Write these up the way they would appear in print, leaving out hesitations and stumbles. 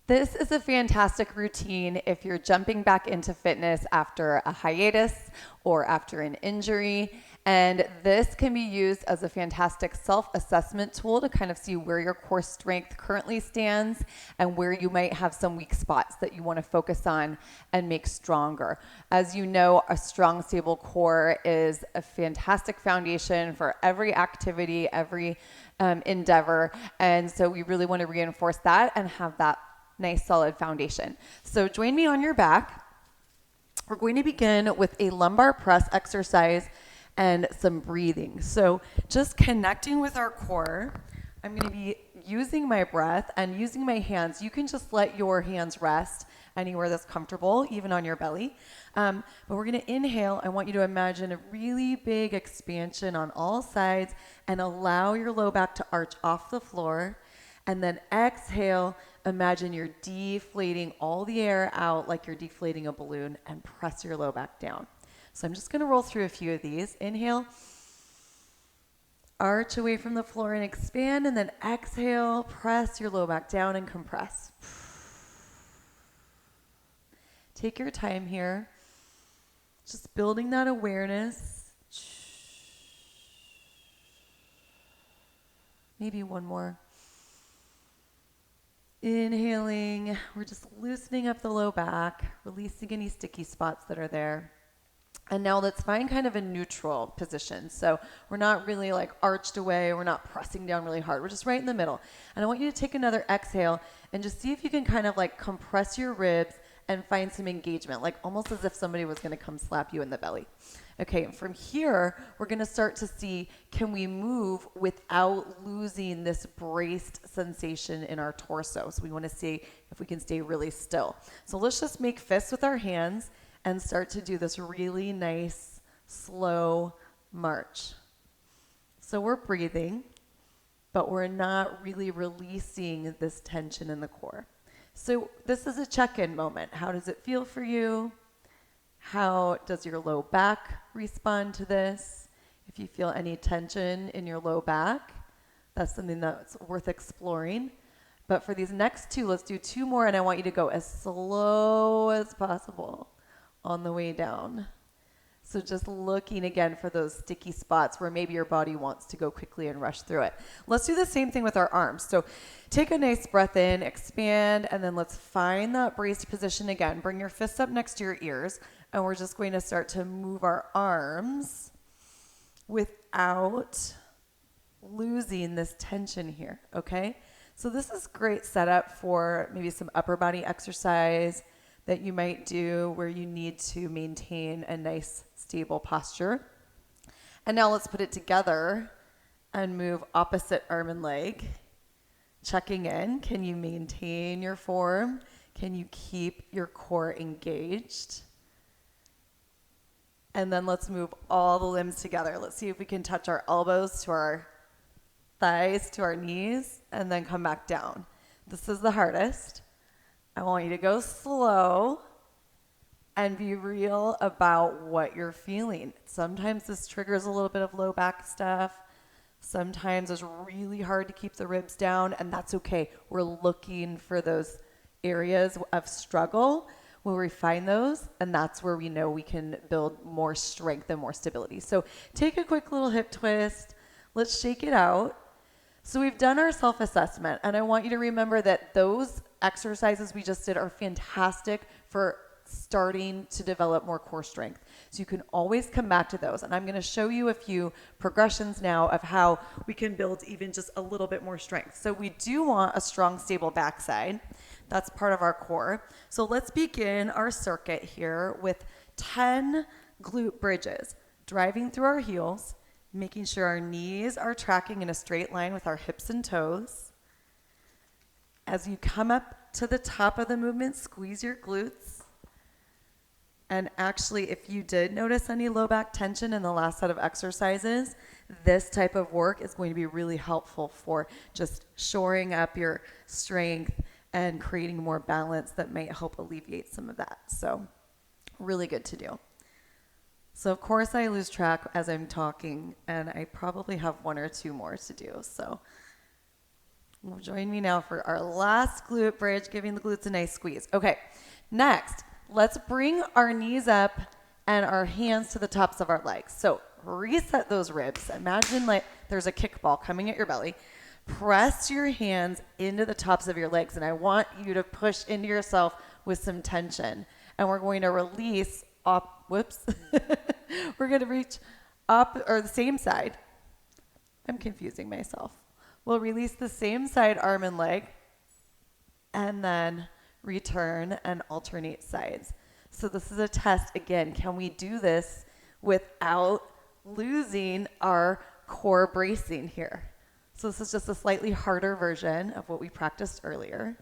This is a fantastic routine if you're jumping back into fitness after a hiatus or after an injury. And this can be used as a fantastic self-assessment tool to kind of see where your core strength currently stands and where you might have some weak spots that you want to focus on and make stronger. As you know, a strong, stable core is a fantastic foundation for every activity, every endeavor. And so we really want to reinforce that and have that nice solid foundation. So join me on your back. We're going to begin with a lumbar press exercise and some breathing. So just connecting with our core. I'm going to be using my breath and using my hands. You can just let your hands rest anywhere that's comfortable, even on your belly. But we're going to inhale. I want you to imagine a really big expansion on all sides and allow your low back to arch off the floor. And then exhale, imagine you're deflating all the air out like you're deflating a balloon and press your low back down. So I'm just going to roll through a few of these. Inhale, arch away from the floor and expand, and then exhale, press your low back down and compress. Take your time here, just building that awareness. Maybe one more. Inhaling, we're just loosening up the low back, releasing any sticky spots that are there. And now let's find kind of a neutral position. So we're not really like arched away, we're not pressing down really hard, we're just right in the middle. And I want you to take another exhale and just see if you can kind of like compress your ribs and find some engagement, like almost as if somebody was gonna come slap you in the belly. Okay, and from here, we're gonna start to see, can we move without losing this braced sensation in our torso? So we wanna see if we can stay really still. So let's just make fists with our hands and start to do this really nice, slow march. So we're breathing, but we're not really releasing this tension in the core. So this is a check-in moment. How does it feel for you? How does your low back respond to this? If you feel any tension in your low back, that's something that's worth exploring. But for these next two, let's do two more, and I want you to go as slow as possible on the way down. So just looking again for those sticky spots where maybe your body wants to go quickly and rush through it. Let's do the same thing with our arms. So take a nice breath in, expand, and then let's find that braced position again. Bring your fists up next to your ears, and we're just going to start to move our arms without losing this tension here, okay? So this is great setup for maybe some upper body exercise that you might do where you need to maintain a nice stable posture. And now let's put it together and move opposite arm and leg. Checking in, can you maintain your form? Can you keep your core engaged? And then let's move all the limbs together. Let's see if we can touch our elbows to our thighs, to our knees, and then come back down. This is the hardest. I want you to go slow and be real about what you're feeling. Sometimes this triggers a little bit of low back stuff. Sometimes it's really hard to keep the ribs down, and that's okay. We're looking for those areas of struggle. We'll refine those, and that's where we know we can build more strength and more stability. So take a quick little hip twist. Let's shake it out. So we've done our self-assessment, and I want you to remember that those exercises we just did are fantastic for starting to develop more core strength. So you can always come back to those. And I'm going to show you a few progressions now of how we can build even just a little bit more strength. So we do want a strong, stable backside. That's part of our core. So let's begin our circuit here with 10 glute bridges, driving through our heels, making sure our knees are tracking in a straight line with our hips and toes. As you come up to the top of the movement, squeeze your glutes. And actually, if you did notice any low back tension in the last set of exercises, this type of work is going to be really helpful for just shoring up your strength and creating more balance that might help alleviate some of that. So really good to do. So of course I lose track as I'm talking, and I probably have one or two more to do. So Well, join me now for our last glute bridge, giving the glutes a nice squeeze. Okay, next, let's bring our knees up and our hands to the tops of our legs. So reset those ribs. Imagine like there's a kickball coming at your belly. Press your hands into the tops of your legs, and I want you to push into yourself with some tension. And we're going to release up, whoops. We're going to reach up, or the same side. I'm confusing myself. We'll release the same side, arm and leg, and then return and alternate sides. So this is a test. Again, can we do this without losing our core bracing here? So this is just a slightly harder version of what we practiced earlier.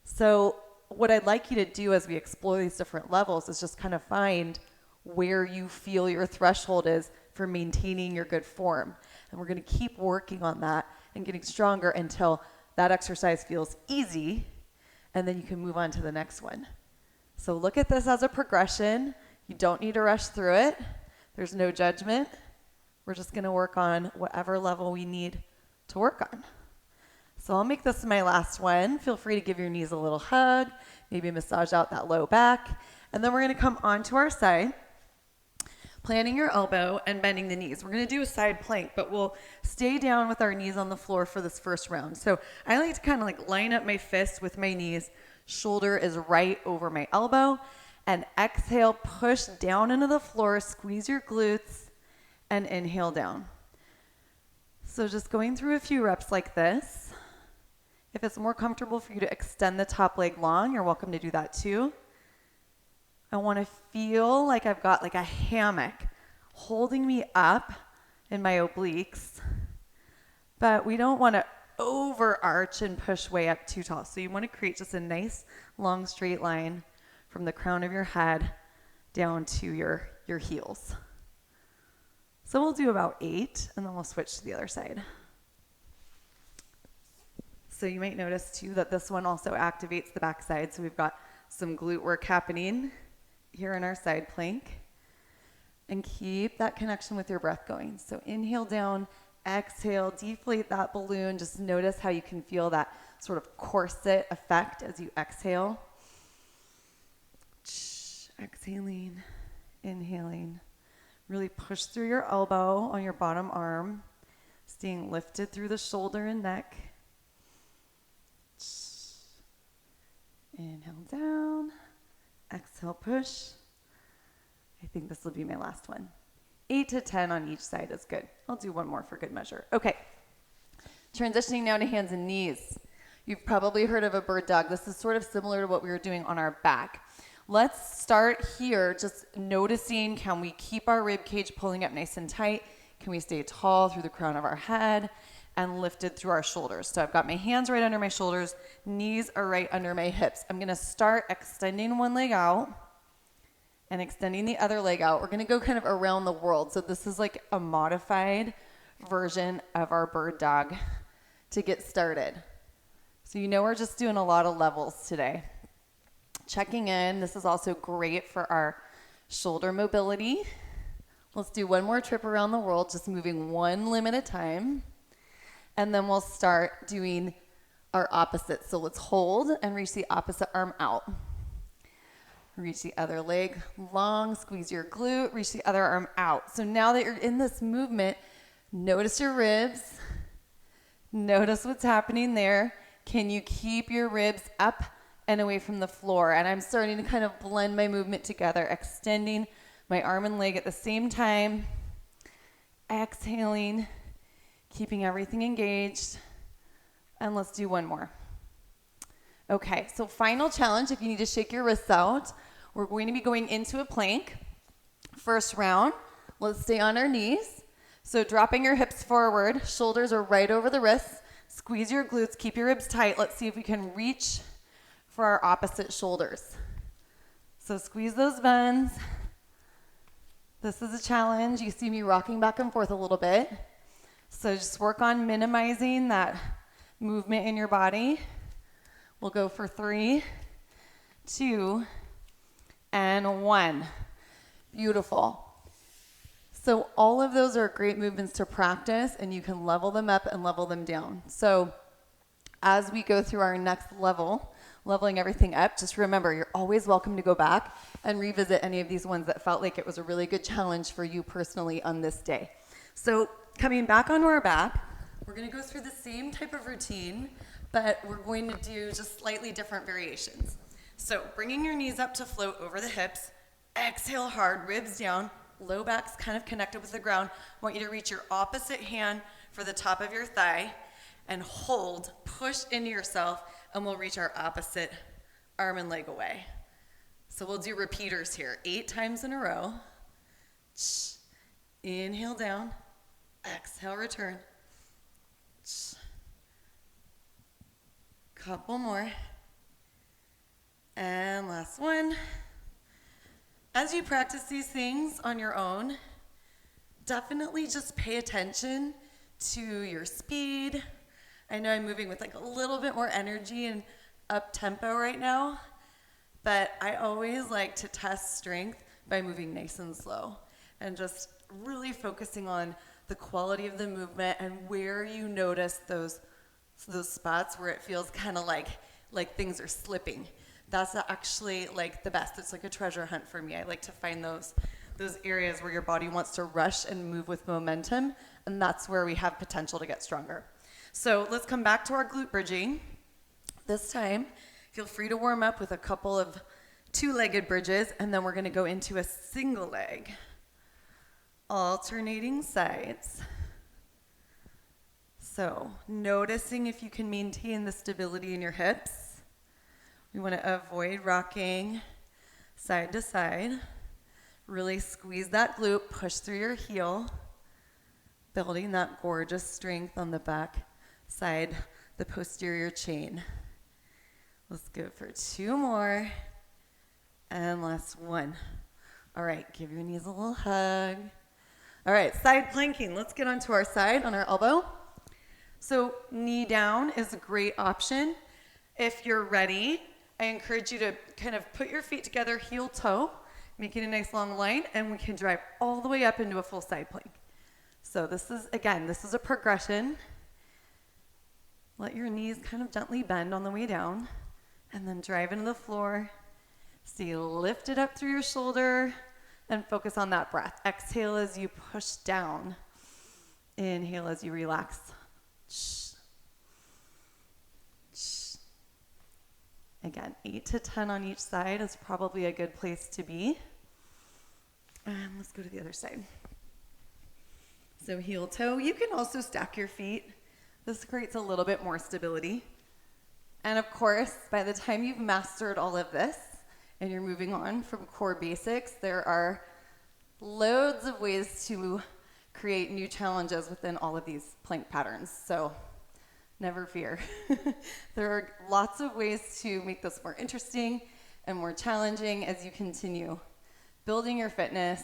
So what I'd like you to do as we explore these different levels is just kind of find where you feel your threshold is for maintaining your good form. And we're going to keep working on that and getting stronger until that exercise feels easy, and then you can move on to the next one. So look at this as a progression. You don't need to rush through it. There's no judgment. We're just going to work on whatever level we need to work on. So I'll make this my last one. Feel free to give your knees a little hug, maybe massage out that low back. And then we're going to come onto our side, planting your elbow and bending the knees. We're going to do a side plank, but we'll stay down with our knees on the floor for this first round. So I like to kind of like line up my fist with my knees. Shoulder is right over my elbow. And exhale, push down into the floor, squeeze your glutes, and inhale down. So just going through a few reps like this. If it's more comfortable for you to extend the top leg long, you're welcome to do that too. I want to feel like I've got like a hammock holding me up in my obliques, but we don't want to overarch and push way up too tall. So you want to create just a nice long straight line from the crown of your head down to your heels. So we'll do about 8, and then we'll switch to the other side. So you might notice too that this one also activates the back side. So we've got some glute work happening here in our side plank. And keep that connection with your breath going. So inhale down, exhale, deflate that balloon. Just notice how you can feel that sort of corset effect as you exhale. Exhaling, inhaling. Really push through your elbow on your bottom arm, staying lifted through the shoulder and neck. Inhale down, exhale push. I think this will be my last one. 8 to 10 on each side is good. I'll do one more for good measure. Okay, transitioning now to hands and knees. You've probably heard of a bird dog. This is sort of similar to what we were doing on our back. Let's start here just noticing, can we keep our rib cage pulling up nice and tight? Can we stay tall through the crown of our head and lifted through our shoulders? So I've got my hands right under my shoulders, knees are right under my hips. I'm going to start extending one leg out and extending the other leg out. We're going to go kind of around the world. So this is like a modified version of our bird dog to get started. So you know we're just doing a lot of levels today. Checking in. This is also great for our shoulder mobility. Let's do one more trip around the world, just moving one limb at a time. And then we'll start doing our opposites. So let's hold and reach the opposite arm out. Reach the other leg long, squeeze your glute, reach the other arm out. So now that you're in this movement, notice your ribs. Notice what's happening there. Can you keep your ribs up and away from the floor? And I'm starting to kind of blend my movement together, extending my arm and leg at the same time, exhaling, keeping everything engaged. And let's do one more. Okay, so final challenge, if you need to shake your wrists out, we're going to be going into a plank. First round, let's stay on our knees. So dropping your hips forward, shoulders are right over the wrists. Squeeze your glutes, keep your ribs tight. Let's see if we can reach for our opposite shoulders. So squeeze those buns. This is a challenge. You see me rocking back and forth a little bit. So just work on minimizing that movement in your body. We'll go for 3, 2, and 1. Beautiful. So all of those are great movements to practice, and you can level them up and level them down. So As we go through our next level, leveling everything up, just remember, you're always welcome to go back and revisit any of these ones that felt like it was a really good challenge for you personally on this day. So coming back onto our back, we're going to go through the same type of routine, but we're going to do just slightly different variations. So bringing your knees up to float over the hips, exhale hard, ribs down, low back's kind of connected with the ground. I want you to reach your opposite hand for the top of your thigh and hold, push into yourself, and we'll reach our opposite arm and leg away. So we'll do repeaters here, 8 times in a row. Inhale down, exhale, return. Couple more. And last one. As you practice these things on your own, definitely just pay attention to your speed. I know I'm moving with like a little bit more energy and up tempo right now, but I always like to test strength by moving nice and slow and just really focusing on the quality of the movement and where you notice those spots where it feels kind of like things are slipping. That's actually like the best. It's like a treasure hunt for me. I like to find those areas where your body wants to rush and move with momentum, and that's where we have potential to get stronger. So let's come back to our glute bridging. This time, feel free to warm up with a couple of 2-legged bridges, and then we're going to go into a single leg. Alternating sides. So noticing if you can maintain the stability in your hips. We want to avoid rocking side to side. Really squeeze that glute, push through your heel, building that gorgeous strength on the back side, the posterior chain. Let's go for 2 more. And last one. All right, give your knees a little hug. All right, side planking. Let's get onto our side on our elbow. So knee down is a great option. If you're ready, I encourage you to kind of put your feet together, heel toe, making a nice long line, and we can drive all the way up into a full side plank. So this is a progression. Let your knees kind of gently bend on the way down, and then drive into the floor. Stay lifted up through your shoulder, and focus on that breath. Exhale as you push down. Inhale as you relax. Again, 8 to 10 on each side is probably a good place to be. And let's go to the other side. So heel toe, you can also stack your feet. This creates a little bit more stability. And of course, by the time you've mastered all of this and you're moving on from core basics, there are loads of ways to create new challenges within all of these plank patterns. So never fear. There are lots of ways to make this more interesting and more challenging as you continue building your fitness,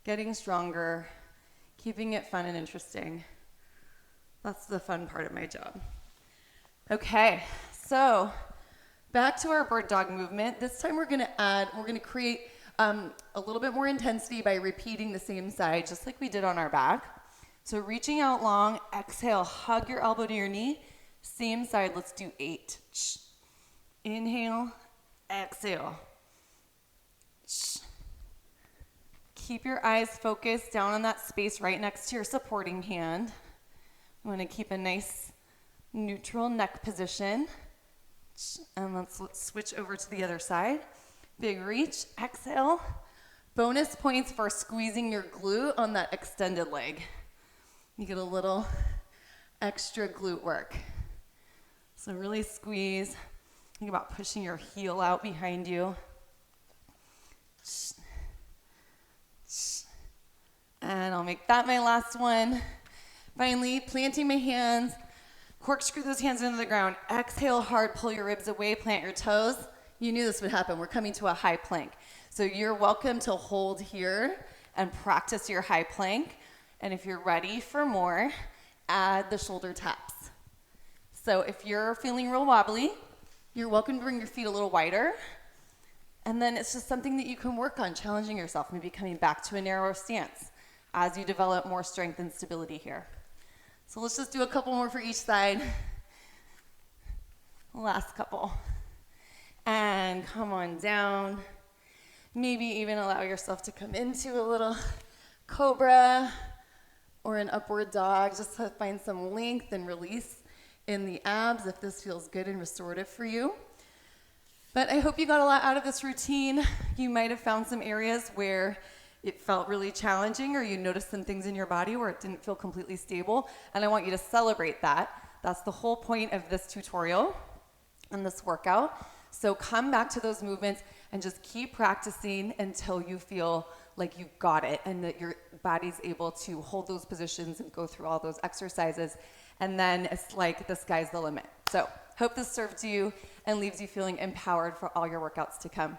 getting stronger, keeping it fun and interesting. That's the fun part of my job. Okay, so back to our bird dog movement. This time we're gonna create a little bit more intensity by repeating the same side, just like we did on our back. So reaching out long, exhale, hug your elbow to your knee. Same side, let's do 8. Inhale, exhale. Keep your eyes focused down on that space right next to your supporting hand. You want to keep a nice neutral neck position. And let's switch over to the other side. Big reach, exhale. Bonus points for squeezing your glute on that extended leg. You get a little extra glute work. So really squeeze. Think about pushing your heel out behind you. And I'll make that my last one. Finally, planting my hands. Corkscrew those hands into the ground. Exhale hard, pull your ribs away, plant your toes. You knew this would happen. We're coming to a high plank. So you're welcome to hold here and practice your high plank. And if you're ready for more, add the shoulder taps. So if you're feeling real wobbly, you're welcome to bring your feet a little wider. And then it's just something that you can work on, challenging yourself, maybe coming back to a narrower stance as you develop more strength and stability here. So let's just do a couple more for each side. Last couple. And come on down. Maybe even allow yourself to come into a little cobra or an upward dog, just to find some length and release in the abs if this feels good and restorative for you. But I hope you got a lot out of this routine. You might have found some areas where it felt really challenging, or you noticed some things in your body where it didn't feel completely stable, and I want you to celebrate that. That's the whole point of this tutorial and this workout. So come back to those movements and just keep practicing until you feel like you got it and that your body's able to hold those positions and go through all those exercises. And then it's like the sky's the limit. So hope this served you and leaves you feeling empowered for all your workouts to come.